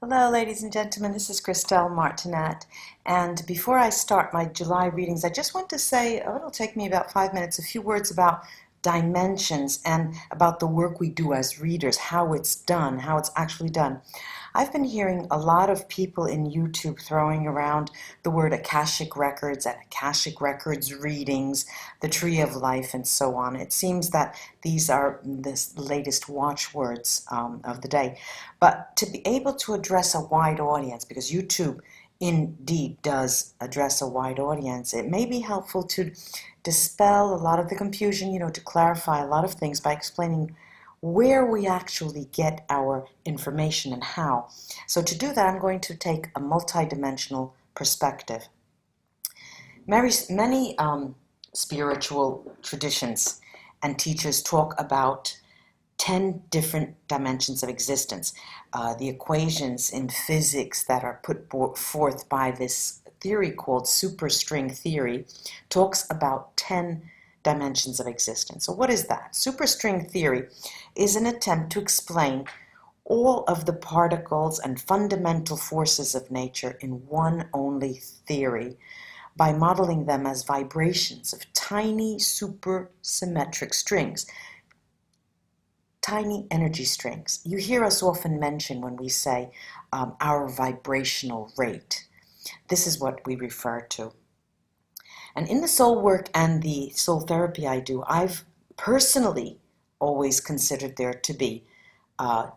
Hello, ladies and gentlemen. This is Christelle Martinette. And before I start my July readings, I just want to say, it'll take me about 5 minutes, a few words about dimensions and about the work we do as readers, how it's done, how it's actually done. I've been hearing a lot of people in YouTube throwing around the word Akashic Records and Akashic Records readings, the Tree of Life, and so on. It seems that these are the latest watchwords of the day. But to be able to address a wide audience, because YouTube indeed does address a wide audience, it may be helpful to dispel a lot of the confusion, to clarify a lot of things by explaining where we actually get our information and how. So to do that, I'm going to take a multidimensional perspective. Many spiritual traditions and teachers talk about 10 different dimensions of existence. The equations in physics that are put forth by this theory called superstring theory talks about 10 dimensions of existence. So what is that? Superstring theory is an attempt to explain all of the particles and fundamental forces of nature in one only theory by modeling them as vibrations of tiny supersymmetric strings, tiny energy strings. You hear us often mention when we say our vibrational rate. This is what we refer to. And in the soul work and the soul therapy I do, I've personally always considered there to be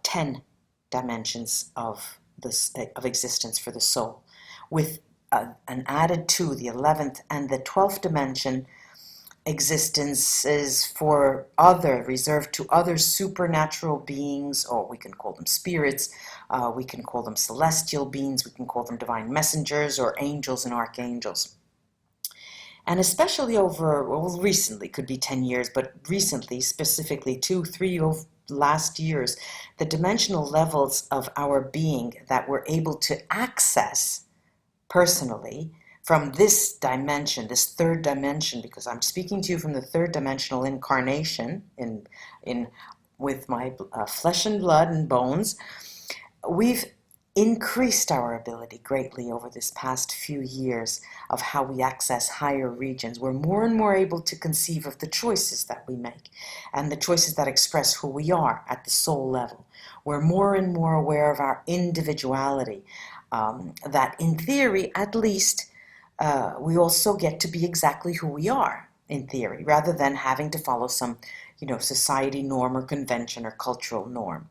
10 dimensions of existence for the soul, with an added to the 11th and the 12th dimension existences reserved to other supernatural beings, or we can call them spirits, we can call them celestial beings, we can call them divine messengers or angels and archangels. And especially recently, could be 10 years, but recently, specifically 2-3 last years, the dimensional levels of our being that we're able to access personally from this dimension, this third dimension, because I'm speaking to you from the third dimensional incarnation with my flesh and blood and bones, we've increased our ability greatly over this past few years of how we access higher regions. We're more and more able to conceive of the choices that we make and the choices that express who we are at the soul level. We're more and more aware of our individuality, that in theory, at least, we also get to be exactly who we are in theory, rather than having to follow some, society norm or convention or cultural norm.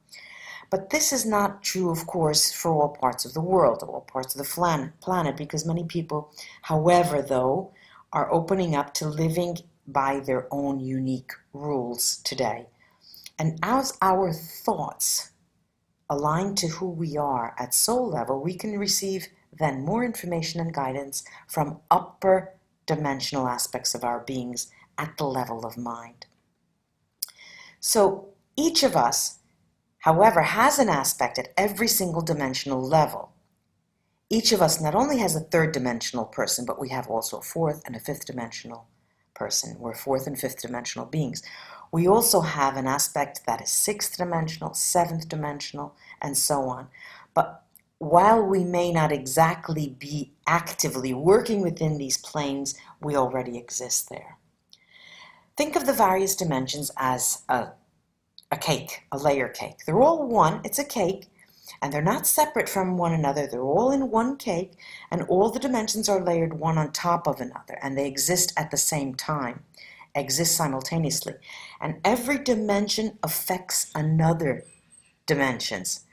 But this is not true, of course, for all parts of the world, all parts of the planet, because many people, however, though, are opening up to living by their own unique rules today. And as our thoughts align to who we are at soul level, we can receive then more information and guidance from upper dimensional aspects of our beings at the level of mind. So each of us, however, has an aspect at every single dimensional level. Each of us not only has a third dimensional person, but we have also a fourth and a fifth dimensional person. We're fourth and fifth dimensional beings. We also have an aspect that is sixth dimensional, seventh dimensional, and so on. But while we may not exactly be actively working within these planes, we already exist there. Think of the various dimensions as a cake, a layer cake. They're all one, it's a cake, and they're not separate from one another. They're all in one cake, and all the dimensions are layered one on top of another, and they exist at the same time, exist simultaneously. And every dimension affects another dimensions.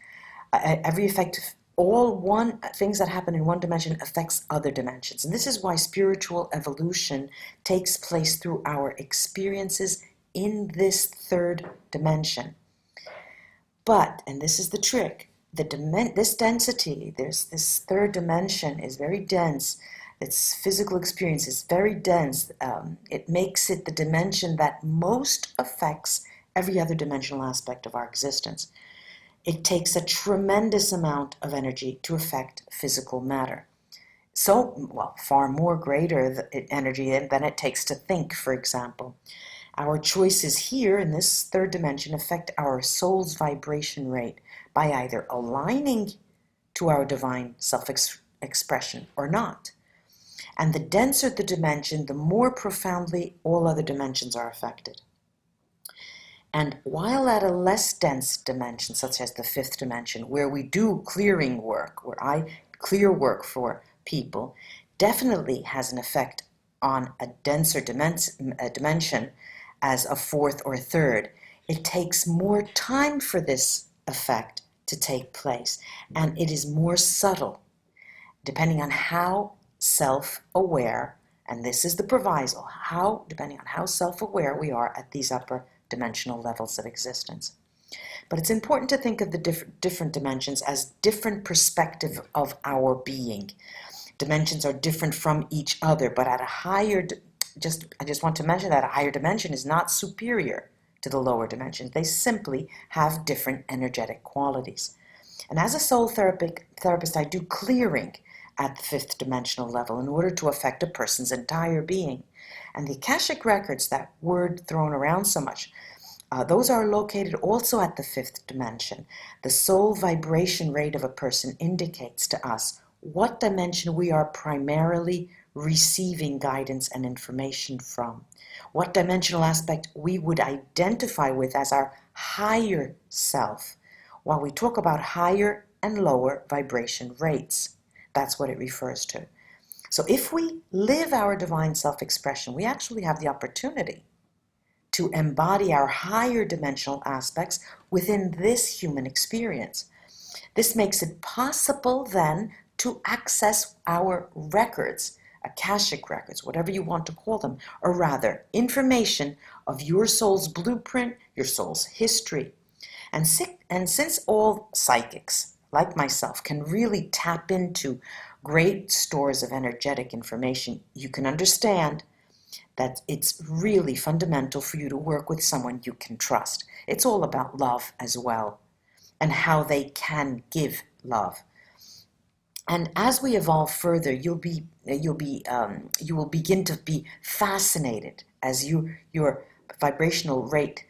Things that happen in one dimension affects other dimensions. And this is why spiritual evolution takes place through our experiences in this third dimension. But, and this is the trick, this density, this third dimension is very dense. Its physical experience is very dense. It makes it the dimension that most affects every other dimensional aspect of our existence. It takes a tremendous amount of energy to affect physical matter. Far more greater energy than it takes to think, for example. Our choices here in this third dimension affect our soul's vibration rate by either aligning to our divine self-expression or not. And the denser the dimension, the more profoundly all other dimensions are affected. And while at a less dense dimension, such as the fifth dimension, where we do clearing work, where I clear work for people, definitely has an effect on a denser dimension as a fourth or third, it takes more time for this effect to take place, and it is more subtle, depending on how self-aware, and this is the proviso, depending on how self-aware we are at these upper dimensional levels of existence. But it's important to think of the different dimensions as different perspective of our being. Dimensions are different from each other, but at a higher, I just want to mention that a higher dimension is not superior to the lower dimensions. They simply have different energetic qualities. And as a soul therapist, I do clearing at the fifth dimensional level in order to affect a person's entire being. And the Akashic records, that word thrown around so much, those are located also at the fifth dimension. The soul vibration rate of a person indicates to us what dimension we are primarily receiving guidance and information from, what dimensional aspect we would identify with as our higher self, while we talk about higher and lower vibration rates. That's what it refers to. So if we live our divine self-expression, we actually have the opportunity to embody our higher dimensional aspects within this human experience. This makes it possible then to access our records, Akashic records, whatever you want to call them, or rather, information of your soul's blueprint, your soul's history. And since all psychics, like myself, can really tap into great stores of energetic information, you can understand that it's really fundamental for you to work with someone you can trust. It's all about love as well, and how they can give love. And as we evolve further, you will begin to be fascinated as your vibrational rate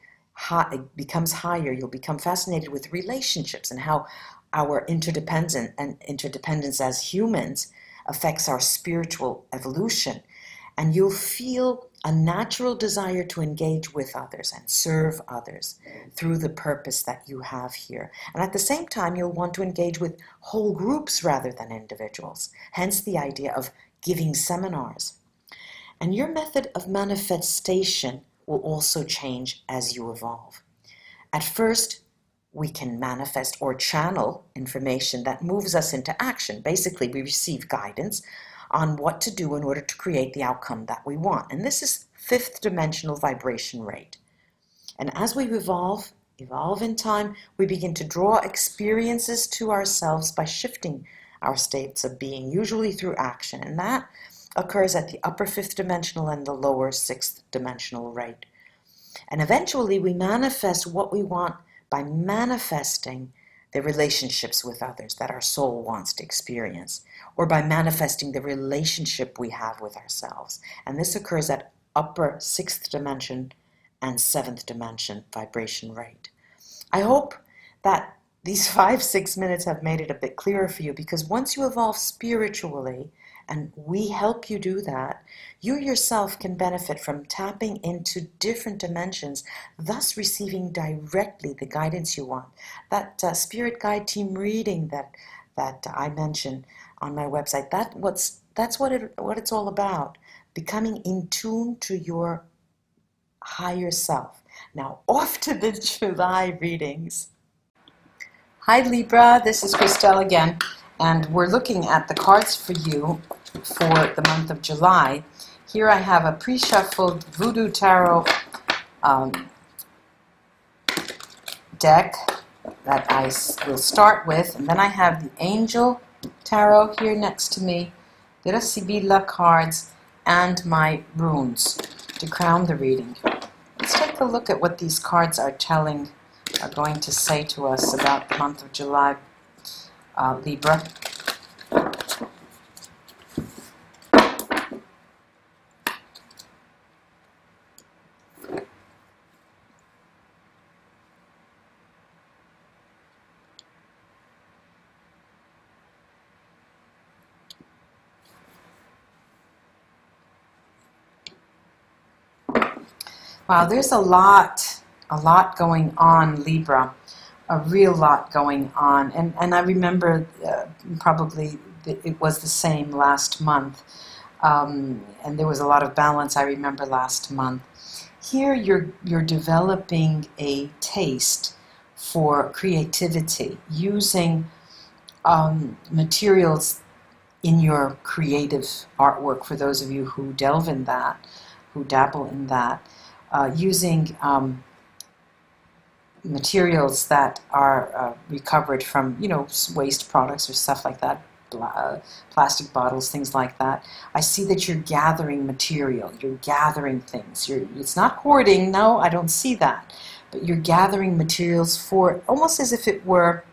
becomes higher. You'll become fascinated with relationships and how our interdependence as humans affects our spiritual evolution. And you'll feel a natural desire to engage with others and serve others through the purpose that you have here. And at the same time, you'll want to engage with whole groups rather than individuals, hence the idea of giving seminars. And your method of manifestation will also change as you evolve. At first, we can manifest or channel information that moves us into action. Basically, we receive guidance on what to do in order to create the outcome that we want. And this is fifth dimensional vibration rate. And as we evolve in time, we begin to draw experiences to ourselves by shifting our states of being, usually through action. And that occurs at the upper fifth dimensional and the lower sixth dimensional rate. And eventually we manifest what we want by manifesting the relationships with others that our soul wants to experience, or by manifesting the relationship we have with ourselves. And this occurs at upper sixth dimension and seventh dimension vibration rate. I hope that these 5-6 minutes have made it a bit clearer for you, because once you evolve spiritually, and we help you do that, you yourself can benefit from tapping into different dimensions, thus receiving directly the guidance you want. That spirit guide team reading that I mentioned on my website, that's what it's all about, becoming in tune to your higher self. Now off to the July readings. Hi Libra, this is Christelle again, and we're looking at the cards for you for the month of July. Here I have a pre-shuffled Voodoo Tarot deck that I will start with, and then I have the Angel Tarot here next to me, the Sibilla cards, and my runes to crown the reading. Let's take a look at what these cards are going to say to us about the month of July, Libra. Wow, there's a lot going on, Libra, a real lot going on. And I remember probably it was the same last month. And there was a lot of balance, I remember, last month. Here you're developing a taste for creativity, using materials in your creative artwork, for those of you who delve in that, who dabble in that, using materials that are recovered from, waste products or stuff like that, plastic bottles, things like that. I see that you're gathering material, you're gathering things. It's not hoarding, no, I don't see that. But you're gathering materials for, almost as if it were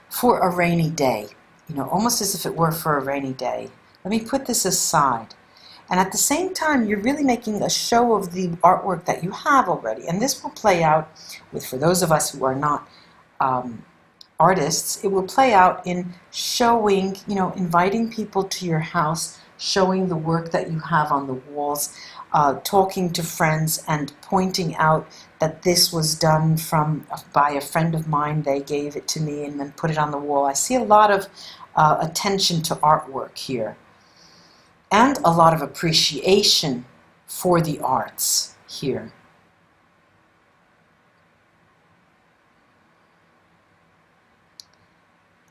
for a rainy day. Almost as if it were for a rainy day. Let me put this aside. And at the same time, you're really making a show of the artwork that you have already. And this will play out for those of us who are not artists, it will play out in showing, inviting people to your house, showing the work that you have on the walls, talking to friends and pointing out that this was done by a friend of mine. They gave it to me and then put it on the wall. I see a lot of attention to artwork here, and a lot of appreciation for the arts here.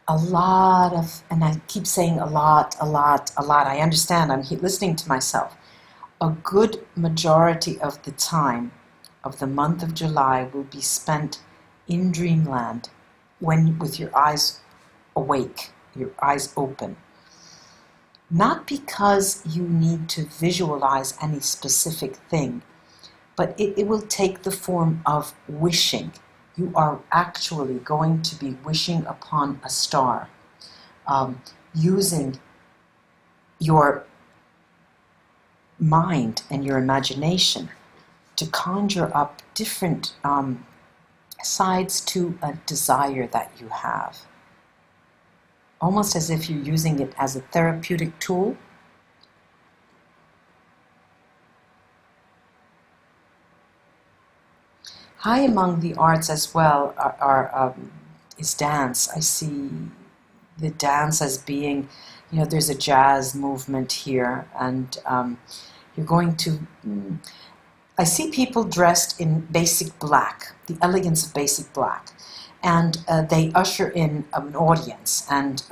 A lot of, and I keep saying a lot. I understand, I'm listening to myself. A good majority of the time of the month of July will be spent in dreamland, with your eyes awake, your eyes open. Not because you need to visualize any specific thing, but it will take the form of wishing. You are actually going to be wishing upon a star, using your mind and your imagination to conjure up different sides to a desire that you have. Almost as if you're using it as a therapeutic tool. High among the arts as well is dance. I see the dance as being, there's a jazz movement here, and you're going to, I see people dressed in basic black, the elegance of basic black, and they usher in an audience, and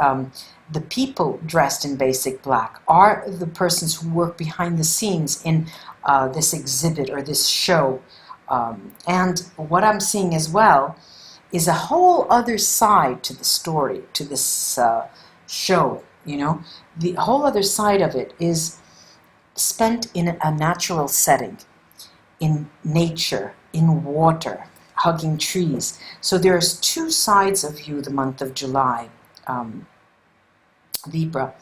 the people dressed in basic black are the persons who work behind the scenes in this exhibit or this show. And what I'm seeing as well is a whole other side to the story, to this show, The whole other side of it is spent in a natural setting, in nature, in water, hugging trees. So there's two sides of you the month of July, Libra.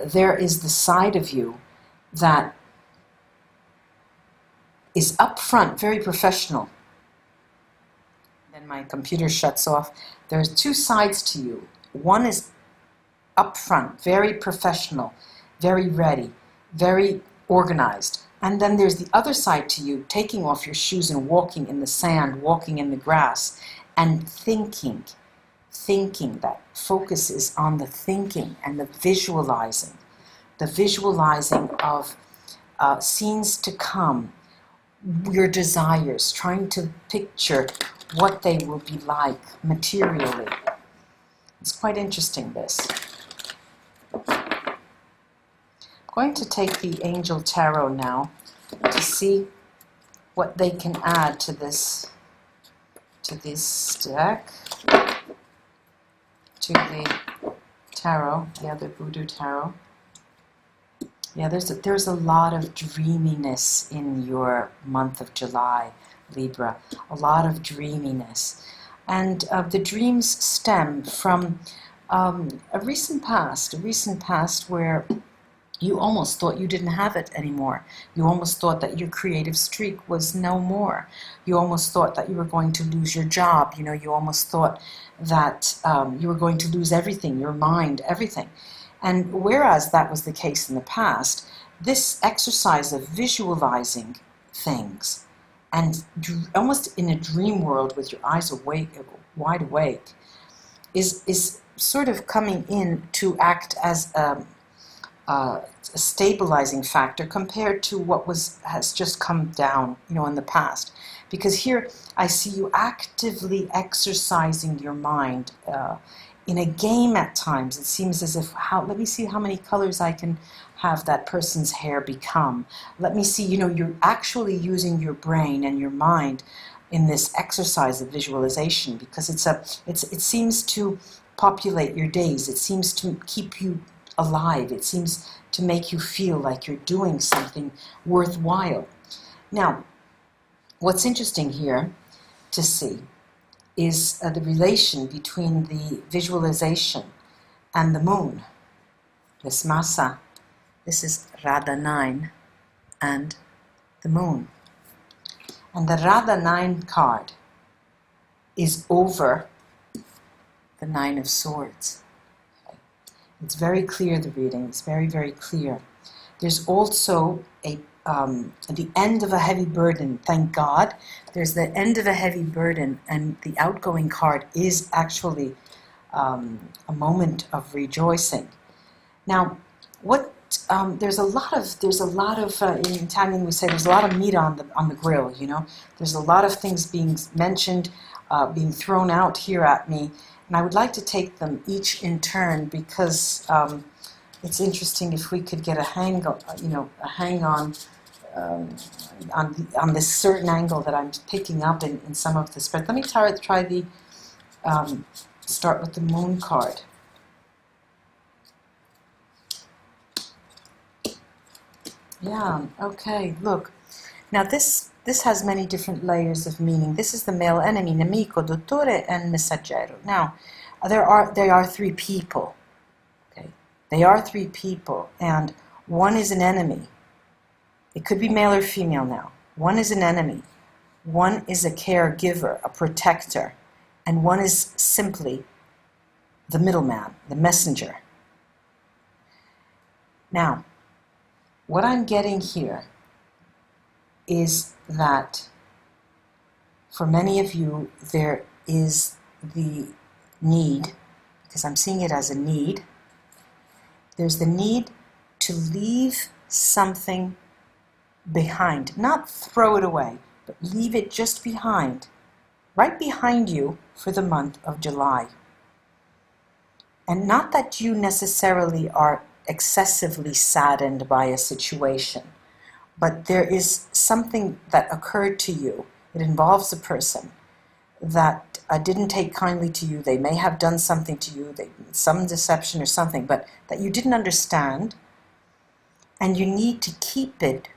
There is the side of you that is up front, very professional. Then my computer shuts off. There's two sides to you. One is up front, very professional, very ready, very organized. And then there's the other side to you, taking off your shoes and walking in the sand, walking in the grass, and thinking. That focuses on the thinking and the visualizing of scenes to come, your desires, trying to picture what they will be like materially. It's quite interesting, this. I'm going to take the Angel Tarot now to see what they can add to this deck, to the tarot, the other Voodoo Tarot. Yeah, there's a lot of dreaminess in your month of July, Libra. A lot of dreaminess. And the dreams stem from a recent past where you almost thought you didn't have it anymore. You almost thought that your creative streak was no more. You almost thought that you were going to lose your job. You almost thought that you were going to lose everything, your mind, everything. And whereas that was the case in the past, this exercise of visualizing things, and almost in a dream world with your eyes wide awake, is sort of coming in to act as a stabilizing factor compared to what has just come down, in the past. Because here I see you actively exercising your mind in a game at times. It seems as if, let me see how many colors I can have that person's hair become. Let me see, you're actually using your brain and your mind in this exercise of visualization, because it seems to populate your days. It seems to keep you alive. It seems to make you feel like you're doing something worthwhile. Now, what's interesting here to see is the relation between the visualization and the moon. This masa, this is Radha 9 and the moon. And the Radha 9 card is over the 9 of Swords. Okay. It's very clear, the reading. It's very, very clear. There's also the end of a heavy burden. Thank God. There's the end of a heavy burden, and the outgoing card is actually a moment of rejoicing. Now, there's a lot of in Italian we say there's a lot of meat on the grill. There's a lot of things being mentioned, being thrown out here at me, and I would like to take them each in turn, because it's interesting if we could get a hang on this certain angle that I'm picking up in some of this. But let me try the start with the moon card. Yeah, okay, look. Now this has many different layers of meaning. This is the male enemy, nemico, dottore, and messaggero. Now, there are three people. Okay, they are three people, and one is an enemy. It could be male or female now. One is an enemy. One is a caregiver, a protector, and one is simply the middleman, the messenger. Now, what I'm getting here is that for many of you, there is the need, because I'm seeing it as a need, there's the need to leave something behind. Not throw it away, but leave it just behind, right behind you for the month of July. And not that you necessarily are excessively saddened by a situation, but there is something that occurred to you. It involves a person that didn't take kindly to you. They may have done something to you, some deception or something, but that you didn't understand, and you need to keep it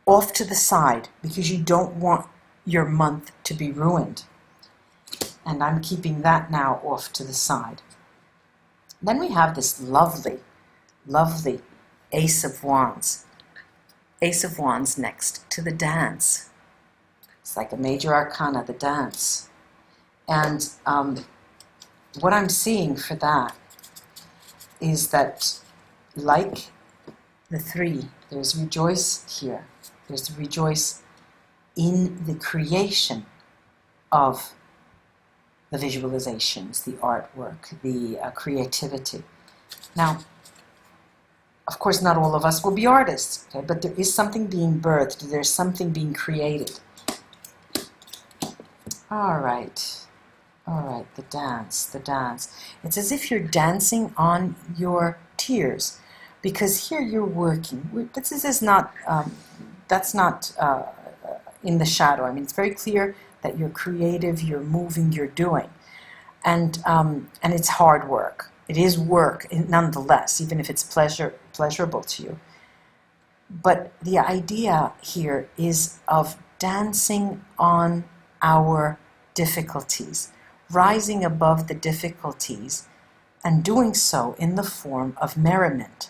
off to the side because you don't want your month to be ruined. And I'm keeping that now off to the side. Then we have this lovely, lovely Ace of Wands. Ace of Wands next to the dance. It's like a major arcana, the dance. And what I'm seeing for that is that, like the 3, there's rejoice here. There's rejoice in the creation of the visualizations, the artwork, the creativity. Now, of course, not all of us will be artists, okay? But there is something being birthed. There's something being created. All right, the dance. It's as if you're dancing on your tears, because here you're working. This is not, that's not in the shadow. I mean, it's very clear that you're creative, you're moving, you're doing. And it's hard work. It is work, nonetheless, even if it's pleasurable to you. But the idea here is of dancing on our difficulties, rising above the difficulties, and doing so in the form of merriment,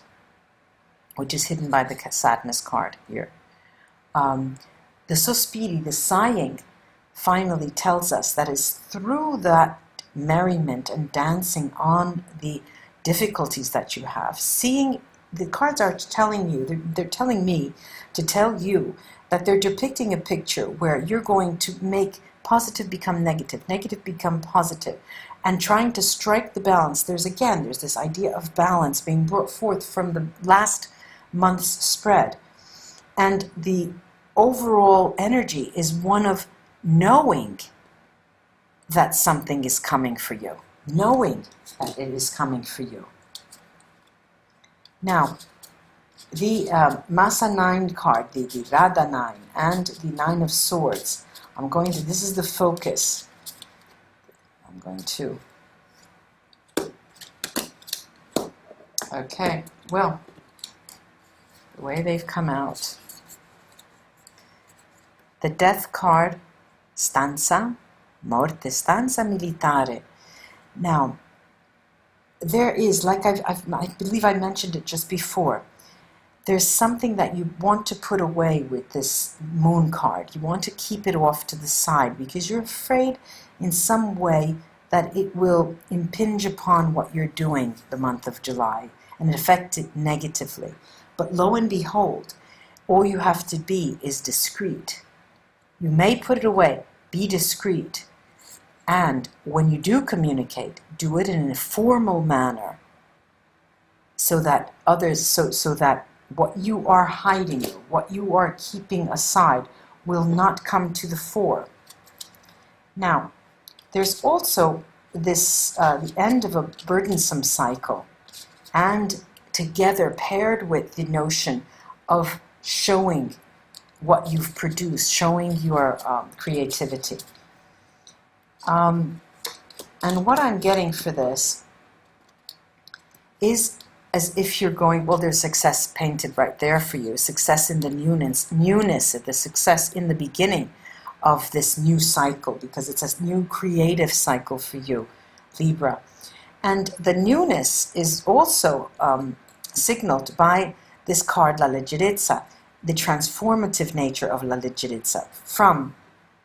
which is hidden by the sadness card here. The sospiri, the sighing, finally tells us that it's through that merriment and dancing on the difficulties that you have, seeing, the cards are telling you, they're telling me to tell you that they're depicting a picture where you're going to make positive become negative, negative become positive, and trying to strike the balance. There's this idea of balance being brought forth from the last month's spread. And the overall energy is one of knowing that something is coming for you, knowing that it is coming for you. Now, the Masa 9 card, the Radha 9, and the 9 of Swords, this is the focus. I'm going to, okay, well, the way they've come out. The Death card, Stanza, Morte, Stanza Militare. Now, there is, like I believe I mentioned it just before, there's something that you want to put away with this Moon card. You want to keep it off to the side because you're afraid in some way that it will impinge upon what you're doing the month of July and affect it negatively. But lo and behold, all you have to be is discreet. You may put it away, be discreet. And when you do communicate, do it in a formal manner so that others, so that what you are hiding, what you are keeping aside, will not come to the fore. Now, there's also this, the end of a burdensome cycle, and together paired with the notion of showing what you've produced, showing your creativity. And what I'm getting for this is as if you're going, well, there's success painted right there for you, success in the newness, the success in the beginning of this new cycle, because it's a new creative cycle for you, Libra. And the newness is also signaled by this card, La Leggerezza, the transformative nature of La Leggerezza, from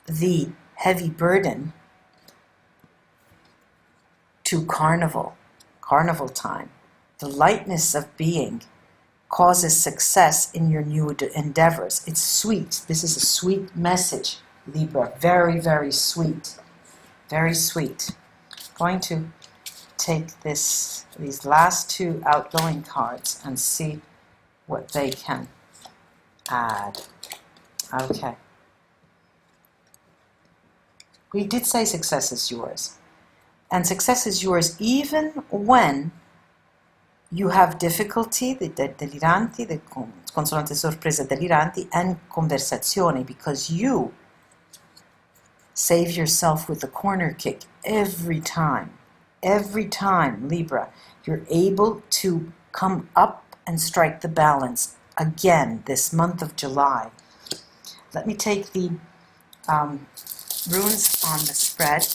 the heavy burden to carnival time. The lightness of being causes success in your new endeavors. It's sweet. This is a sweet message, Libra. Very, very sweet. Very sweet. I'm going to take these last two outgoing cards and see what they can add. Okay. We did say success is yours. And success is yours even when you have difficulty, the deliranti, the consonante sorpresa deliranti, and conversazione, because you save yourself with a corner kick every time. Every time, Libra, you're able to come up and strike the balance again this month of July. Let me take the runes on the spread.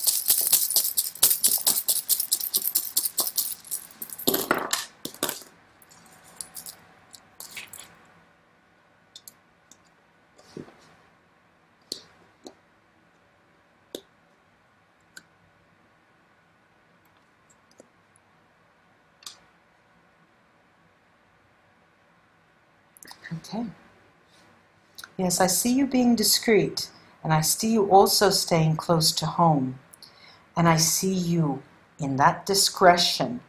Okay. Yes, I see you being discreet, and I see you also staying close to home, and I see you in that discretion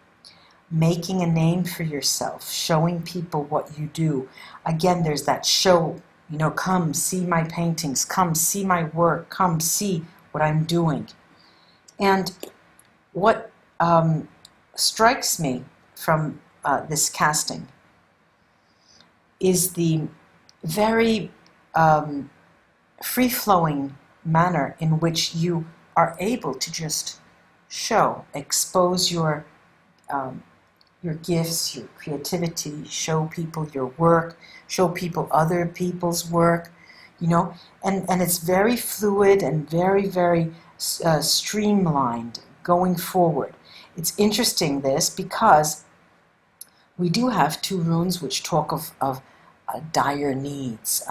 making a name for yourself, showing people what you do. Again, there's that show, come see my paintings, come see my work, come see what I'm doing. And what strikes me from this casting is the very free-flowing manner in which you are able to just expose your gifts, your creativity, show people your work, show people other people's work, and it's very fluid and very, very streamlined going forward. It's interesting this because we do have two runes which talk of dire needs,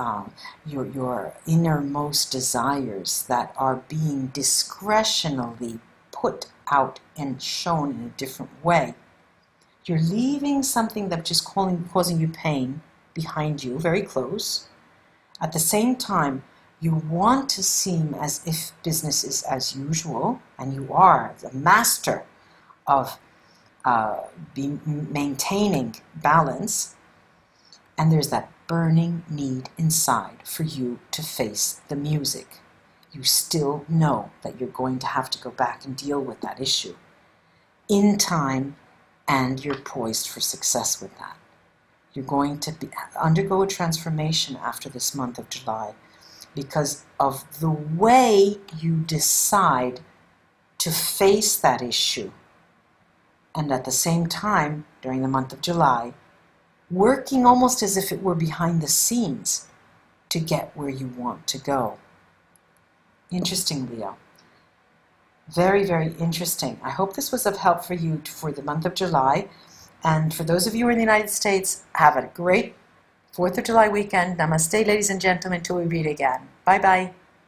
your innermost desires that are being discretionally put out and shown in a different way. You're leaving something that's just causing you pain behind you, very close, At the same time, you want to seem as if business is as usual, and you are the master of maintaining balance, and there's that burning need inside for you to face the music. You still know that you're going to have to go back and deal with that issue in time, and you're poised for success with that. You're going to undergo a transformation after this month of July because of the way you decide to face that issue. And at the same time, during the month of July, working almost as if it were behind the scenes to get where you want to go. Interesting, Leo. Very, very interesting. I hope this was of help for you for the month of July. And for those of you who are in the United States, have a great 4th of July weekend. Namaste, ladies and gentlemen, till we meet again. Bye-bye.